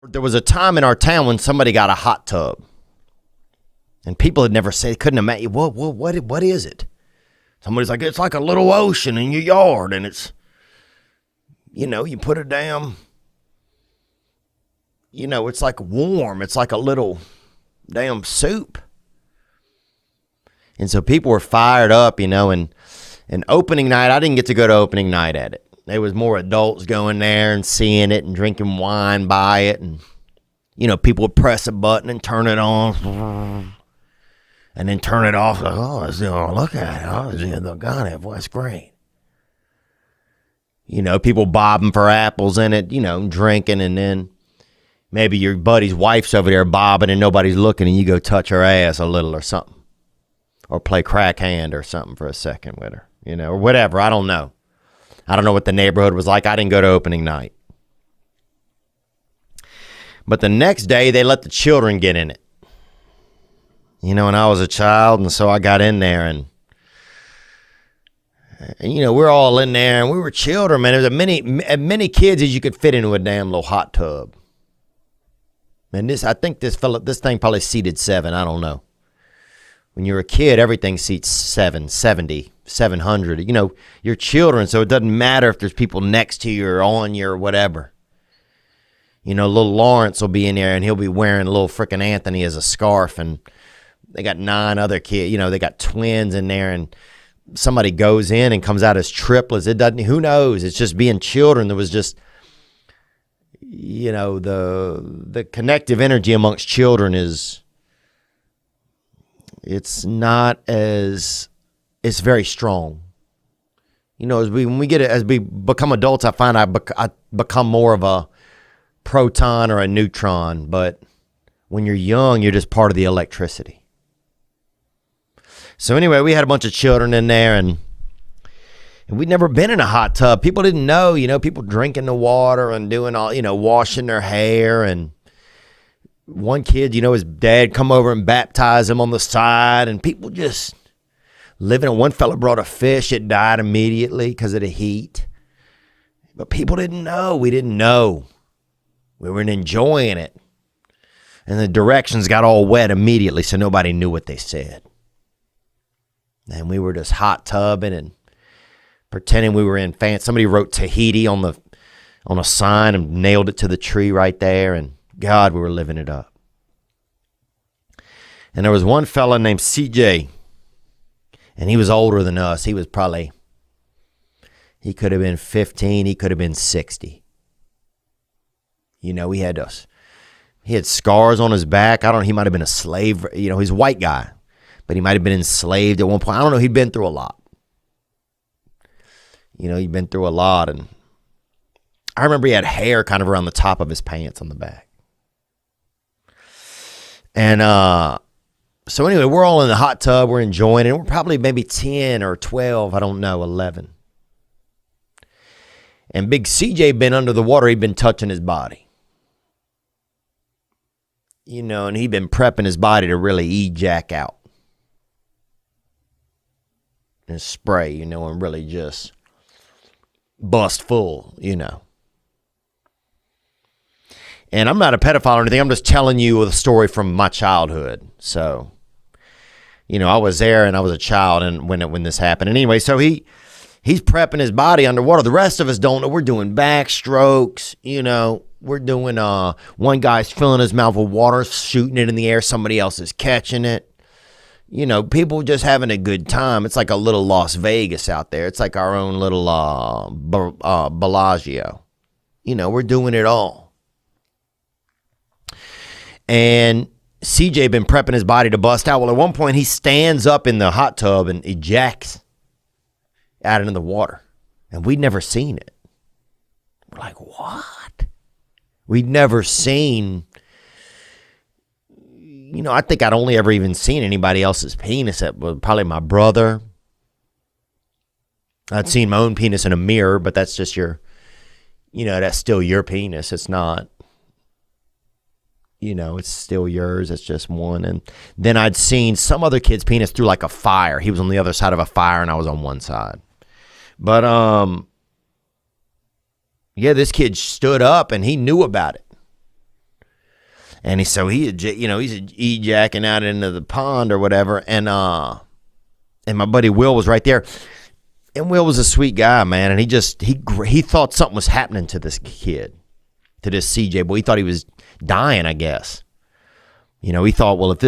There was a time in our town when somebody got a hot tub. And people had never said, couldn't imagine, what is it? Somebody's like, it's like a little ocean in your yard, and it's, you put a damn, it's like warm. It's like a little damn soup. And so people were fired up, and opening night, I didn't get to go to opening night at it. There was more adults going there and seeing it and drinking wine by it. And, people would press a button and turn it on and then turn it off. Like, look at it. Oh, God, that's great. People bobbing for apples in it, drinking, and then maybe your buddy's wife's over there bobbing and nobody's looking, and you go touch her ass a little or something. Or play crack hand or something for a second with her, or whatever. I don't know. I don't know what the neighborhood was like. I didn't go to opening night. But the next day, they let the children get in it. And I was a child, and so I got in there, and we're all in there, and we were children, man. There was as many kids as you could fit into a damn little hot tub. And I think this thing probably seated 7. I don't know. When you're a kid, everything seats 70, 700. You're children, so it doesn't matter if there's people next to you or on you or whatever. Little Lawrence will be in there, and he'll be wearing little frickin' Anthony as a scarf, and they got 9 other kids. They got twins in there, and somebody goes in and comes out as triplets. It doesn't. Who knows? It's just being children. There was just, the connective energy amongst children is. It's very strong. As we become adults, I find I become more of a proton or a neutron. But when you're young, you're just part of the electricity. So anyway, we had a bunch of children in there, and we'd never been in a hot tub. People didn't know, people drinking the water and doing all, washing their hair. And one kid, his dad come over and baptize him on the side, and people just living. And one fella brought a fish. It died immediately because of the heat. But people didn't know. We didn't know. We weren't enjoying it. And the directions got all wet immediately, so nobody knew what they said. And we were just hot tubbing and pretending we were in fancy. Somebody wrote Tahiti on a sign and nailed it to the tree right there, and God, we were living it up. And there was one fella named CJ, and he was older than us. He could have been 15. He could have been 60. He had scars on his back. He might have been a slave. He's a white guy, but he might have been enslaved at one point. I don't know. He'd been through a lot. He'd been through a lot. And I remember he had hair kind of around the top of his pants on the back. And so anyway, we're all in the hot tub. We're enjoying it. We're probably maybe 10 or 12. I don't know, 11. And big CJ been under the water. He'd been touching his body. And he'd been prepping his body to really ejack out. And spray, and really just bust full, And I'm not a pedophile or anything. I'm just telling you the story from my childhood. So, I was there and I was a child and when this happened. And anyway, so he's prepping his body underwater. The rest of us don't know. We're doing backstrokes, We're doing, one guy's filling his mouth with water, shooting it in the air. Somebody else is catching it. People just having a good time. It's like a little Las Vegas out there. It's like our own little Bellagio. We're doing it all. And CJ been prepping his body to bust out. Well, at one point, he stands up in the hot tub and ejects out into the water. And we'd never seen it. We're like, what? We'd never seen... I think I'd only ever even seen anybody else's penis. It was probably my brother. I'd seen my own penis in a mirror, but that's just that's still your penis. It's not, it's still yours. It's just one. And then I'd seen some other kid's penis through like a fire. He was on the other side of a fire and I was on one side. But, this kid stood up and he knew about it. And he's ejacking out into the pond or whatever. And my buddy Will was right there. And Will was a sweet guy, man. And he thought something was happening to this kid, to this CJ boy. He thought he was dying, I guess. He thought, well, if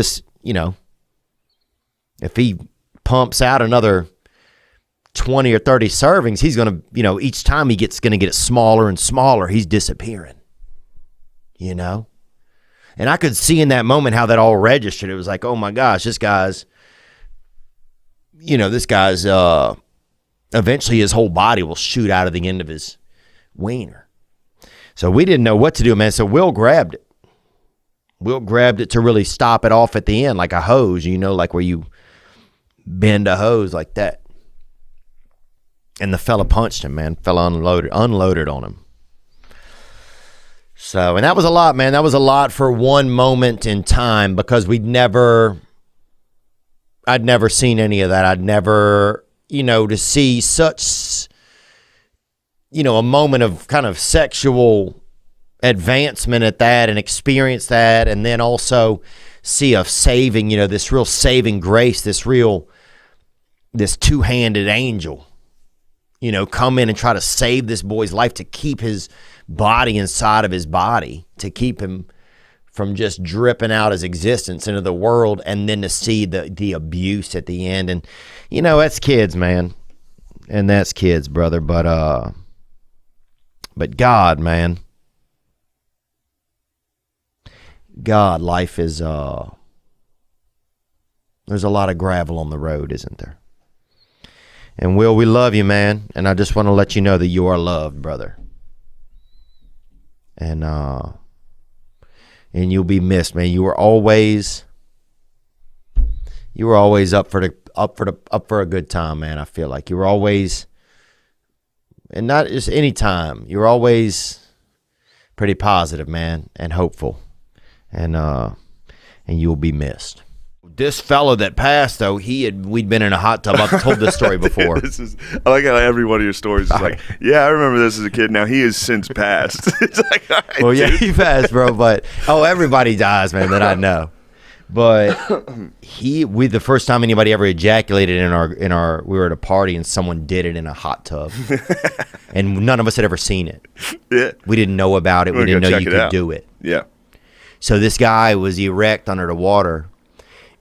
he pumps out another 20 or 30 servings, he's going to, each time he gets going to get it smaller and smaller, he's disappearing, And I could see in that moment how that all registered. It was like, oh my gosh, this guy's eventually his whole body will shoot out of the end of his wiener. So we didn't know what to do, man. So Will grabbed it. Will grabbed it to really stop it off at the end, like a hose, like where you bend a hose like that. And the fella punched him, man. Fella unloaded on him. So, and that was a lot, man. That was a lot for one moment in time, because I'd never seen any of that. I'd never, to see such, a moment of kind of sexual advancement at that and experience that, and then also see a saving, this real saving grace, this two-handed angel, come in and try to save this boy's life, to keep his body inside of his body, to keep him from just dripping out his existence into the world, and then to see the abuse at the end. And, that's kids, man. And that's kids, brother. But God, man. God, life is, there's a lot of gravel on the road, isn't there? And Will, we love you, man. And I just want to let you know that you are loved, brother. And you'll be missed, man. You were always up for a good time, man. I feel like you were always, and not just any time, you were always pretty positive, man, and hopeful. And you'll be missed. This fellow that passed, though, we'd been in a hot tub. I've told this story before. I like how every one of your stories is like, yeah, I remember this as a kid. Now he has since passed. It's like, all right, well, yeah, he passed, bro. But everybody dies, man, that I know. But the first time anybody ever ejaculated we were at a party and someone did it in a hot tub, and none of us had ever seen it. Yeah, we didn't know about it. We didn't know you could do it. Yeah. So this guy was erect under the water,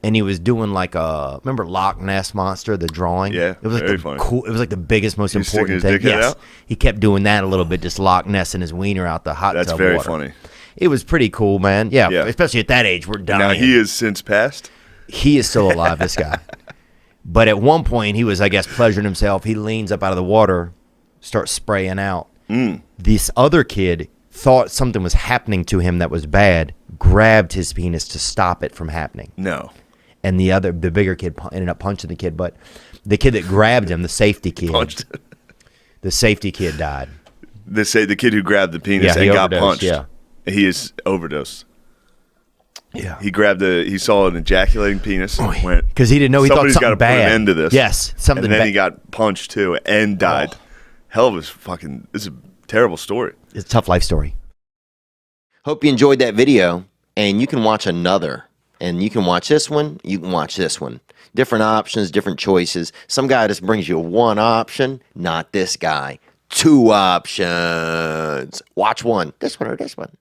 and he was doing remember Loch Ness Monster, the drawing? Yeah, it was like funny. Cool. It was like the biggest, most important thing. His dick out? He kept doing that a little bit, just Loch Ness and his wiener out the hot tub water. That's very funny. It was pretty cool, man. Yeah, especially at that age, we're dying. Now he has since passed? He is still alive, this guy. But at one point, he was, I guess, pleasuring himself. He leans up out of the water, starts spraying out. This other kid thought something was happening to him that was bad, grabbed his penis to stop it from happening. No. And the bigger kid ended up punching the kid, but the kid that grabbed him, the safety kid, the safety kid died. The kid who grabbed the penis and got punched. Yeah. He is overdosed. Yeah. He saw an ejaculating penis. Went, because he didn't know, he thought something bad. Somebody's got to put an end to this. Yes. And then he got punched too and died. Oh. Hell of this is a terrible story. It's a tough life story. Hope you enjoyed that video, and you can watch another. And you can watch this one, you can watch this one. Different options, different choices. Some guy just brings you one option, not this guy. Two options. Watch one, this one or this one.